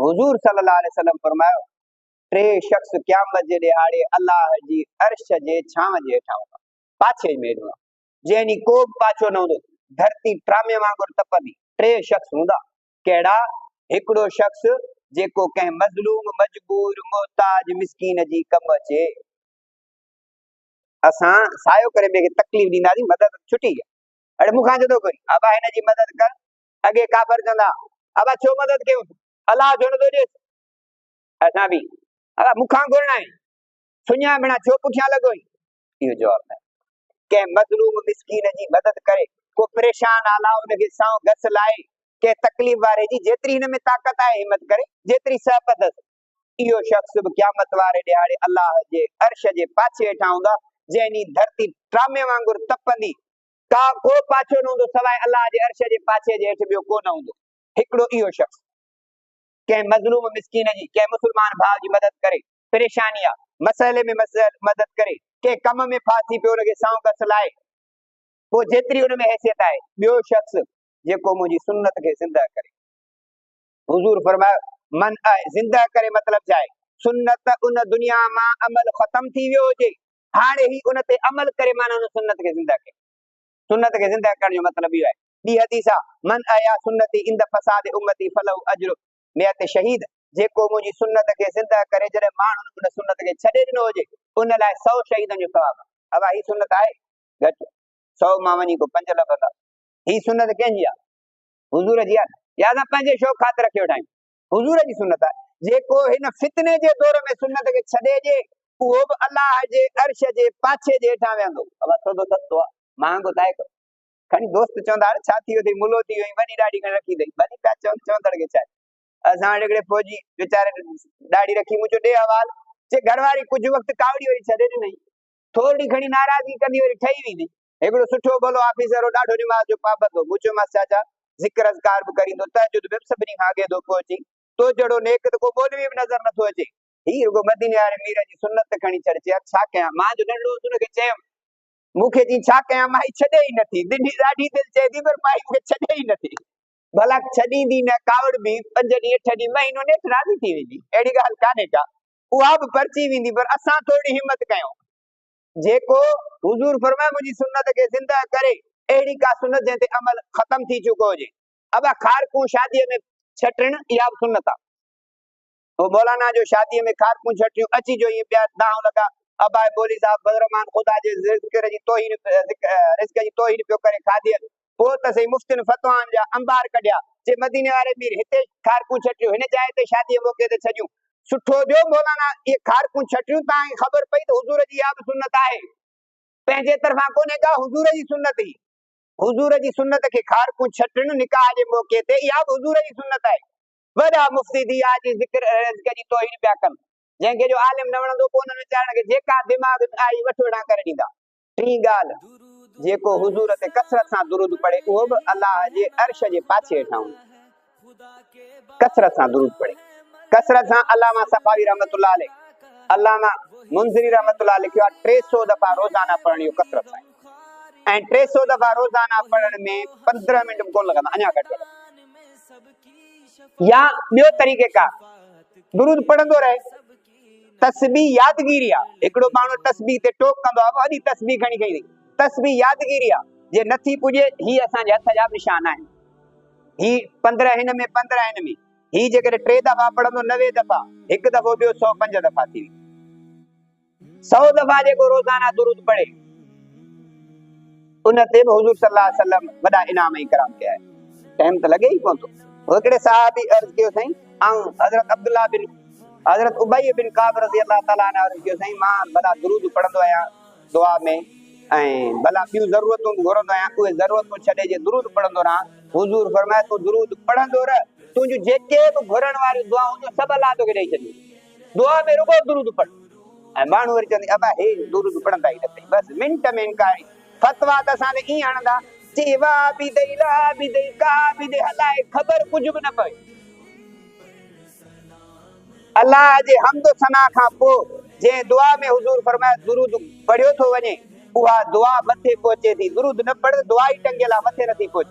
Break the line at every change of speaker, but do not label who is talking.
हुजूर सल्लल्लाहु अलैहि वसल्लम फरमायो टे शख्स क़यामत जे ॾिहाड़े अल्लाह जी अर्श जे छांव जे हेठां हूंदा, पाछे में हूंदा, जंहिं ॾींहुं को बि पाछो न हूंदो, धरती ट्रामे वांगुरु तपंदी। टे शख्स हूंदा, कहिड़ा? हिकिड़ो शख्स जेको कंहिं मज़लूम मजबूर मोहताज मिस्कीन जी कम अचे। असां सायो करे ॿिए खे तकलीफ़ ॾींदासीं, मदद छुटी है। अड़े मूंखां जदो कोई अबा हिन जी मदद कर। अॻे काफ़िर चवंदा अबा छो मदद कयूं, अलाह जो नथो ॾिए। असां बि अबा मूंखां घुरणा आहे, सुञा बिना छो पुठियां लॻो। इहो जवाब है कंहिं मज़लूम मिस्कीन जी मदद करे, को परेशान आला उनखे सां घस लाए, के तकलीफ़ वारे जी जेतिरी हिन में ताक़त आहे हिम्मत करे, जेतिरी सहपत इहो शख्स बि क़यामत वारे ॾिहाड़े अल्लाह जे अर्श जे पाछे हेठां हूंदा, जंहिं ॾींहुं धरती ट्रामे वांगुरु तपंदी, का को पाछो न हूंदो सवाइ अल्लाह जे अर्श जे पाछे जे हेठि ॿियो को न हूंदो। हिकिड़ो इहो शख्स कंहिं मज़लूम मिस्कीन जी, कंहिं मुस्लमान भाउ जी मदद करे, परेशानी आहे मसइले में मदद करे, के कम में फासी पियो उनखे सां घस लाए, पोइ जेतिरी उन में हैसियत आहे। ॿियो शख्स जेको मुंहिंजी सुन्नत खे ज़िंदा करे। हुजूर फरमायो मन ज़िंदा करे मतलब छा आहे? सुन्नत उन दुनिया मां अमल ख़त्म थी वियो हुजे, हाणे ही उन ते अमल करे माना उन सुन्नत खे ज़िंदा करे। सुन्नत खे ज़िंदा करण जो मतलब इहो आहे। ॿी हदीस आहे मन आया सुन्नती इंद फसाद उम्मती फलहु अजरु मियत शहीद, जेको मुंहिंजी सुन्नत खे ज़िंदा करे जॾहिं माण्हुनि उन सुन्नत खे छॾे ॾिनो हुजे, उन लाइ 100 शहीदनि जो सवाब। अब ही सुन्नत आहे घटि 100 मां वञी को 5 लफ़। ही सुन्नत कंहिंजी आहे? हुजूर जी आहे। या असां पंहिंजे शौक़ ख़ातिर रखी वेठा आहियूं। हुजूर जी सुन्नत आहे। जेको हिन फितने जे दौर में सुन्नत खे छॾे जे, उहो बि अल्लाह जे अर्श जे पाछे जे हेठां वेंदो। अब सौदो सस्तो आहे, महांगो त आहे। खणी दोस्त चवंदा छा थी वियो, मुलो थी वियो, वॾी ॾाढी खणी रखी अथई, वॾी पिया चवंदड़ खे छा आहे। असां वटि हिकिड़े फौजी वीचारे ॾाढी रखी, मुंहिंजो ॾे हवाल जे घरवारी कुझु वक़्तु कावड़ी वरी छॾे ॾिनई, थोरी खणी नाराज़गी कंदी वरी ठही वेंदी। हिकिड़ो सुठो भलो ऑफिसर हो, ॾाढो निमाज़ जो पाबंद हो। मुंहिंजो मां चाचा ज़िक्र अज़कार बि करींदो, तहजुद बि सभिनी खां अॻे थो पहुची, तो जहिड़ो नेक त को मौलवी बि नज़र नथो अचे। ही रुगो मदीने वारे मीर जी सुन्नत खणी छॾिजे। यार छा कयां, मां जो नंढो हुनखे चयुमि, मूंखे जी छा कयां, मां छॾे ई नथी, ॾाढी दिलि चए थी पर मां मूंखे छॾे ई नथी। भला छॾींदी न कावड़ बि 5 ॾींहं 8 ॾींहं महीनो नेठ राज़ी थी वेंदी, अहिड़ी ॻाल्हि कान्हे का, उहा बि परची वेंदी। पर असां थोरी हिम्मत कयूं। जेको हुजूर फरमाए मुंहिंजी सुन्नत खे ज़िंदा करे, अहिड़ी का सुन्नत जंहिं ते अमल ख़त्म थी चुको हुजे। अब खारकू शादीअ में छटण इहा बि सुन्नत आहे। वो मौलाना जो शादीअ में खारकू छटियूं अची जो ईअं पिया दाव लॻा, अबाए बोली साहब बदरमान ख़ुदा जे ज़िक्र जी तौहीन, रिज़्क़ जी तौहीन पियो करे खादीअ। पोइ त सही मुफ्तिन फतवान जा अंबार कढिया, जे मदीने वारे मीर हिते खारकू छटियूं, हिन जाइ ते शादीअ मौके ते छॾियूं। सुठो जो मौलाना ये खारकू छटियूं तव्हांखे ख़बर पई त हुजूर जी इहा बि सुन्नत आहे, पंहिंजे तरफ़ां कोन्हे का, हुजूर जी सुन्नत ही। हुजूर जी सुन्नत खे खारकू छटण निकाह जे मौके ते, इहा बि हुजूर जी सुन्नत आहे। वॾा मुफ्ती दिया जी ज़िक्र रिज़्क़ जी तौहीन पिया कनि, जंहिंखे जो आलिम न वणंदो को उन्हनि वीचारनि खे जेका दिमाग़ आई वठो वेठा करे ॾींदा। टी ॻाल्हि, जेको हुजूर ते कसरत सां दुरूद पढ़े, उहो बि अल्लाह जे अर्श जे पाछे हेठां हूंदो। कसरत सां दुरूद पढ़े, कसरत सां। अल्लामा सफ़ावी रहमतुल्लाह अलैह, अल्लामा मुंज़िरी रहमतुल्लाह अलैह लिखियो आहे 300 दफ़ा रोज़ाना पढ़ण जो कसरत सां, ऐं 300 दफ़ा रोज़ाना पढ़ण में 15 मिनट कोन लॻंदा, अञा घटि लॻंदा। या ॿियो तरीक़ेकार दुरूद पढ़ंदो रहे। तस्बीह यादगिरी आहे। हिकिड़ो माण्हू तस्बीह ते टोक कंदो आहे, वॾी तस्बीह खणी खई, तस्बीह यादगिरी आहे। जे नथी पुॼे, ही असांजे हथ जा निशान आहिनि। ही 15 हिन में, 15 हिन में। ही जेकॾहिं 3 दफ़ा पढ़ंदो 90 दफ़ा, हिकु दफ़ो ॿियो 105 दफ़ा थी वेंदी। 100 दफ़ा जेको रोज़ाना दुरूद पढ़े, उन ते बि हुजूर सल्लल्लाहु अलैहि वसल्लम वॾा इनाम ऐं कराम कया आहिनि। टाइम त लॻे ई कोन थो। हिकिड़े साहबी अर्ज़ कयो साईं, हज़रत उबई बिन काब रज़ी अल्लाह ताला अन्हु अर्ज़ कयो साईं, मां भला दुरूद पढ़ंदो आहियां दुआ में, ऐं भला ॿियूं ज़रूरतूं घुरंदो आहियां, उहे ज़रूरतूं छॾे जे दुरूद पढ़ंदो रहां। हुजूर फरमाए तूं दुरूद पढ़ंदो रह, तुंहिंजूं जेके बि घुरण वारियूं दुआऊं सभु अल्लाह तोखे ॾेई छॾींदो। दुआ में रुगो दुरूद पढ़। ऐं माण्हू वरी चवंदी अबा हे दुरूद पढ़ंदा ई न अथई, बसि मिंट में इनकार। फतवा त असां ते ईअं हणंदा, चई वाह बि दई ला बि दई का बि दे हलाए, ख़बर कुझु बि न पए। अल्लाह जे हमद सना खां पोइ जंहिं दुआ में हुजूर फरमाए दुरूद पढ़ियो थो वञे, उहा दुआ मथे पहुचे थी। दुरूद न पढ़, दुआ ई टंगियल आहे, मथे नथी पहुचे।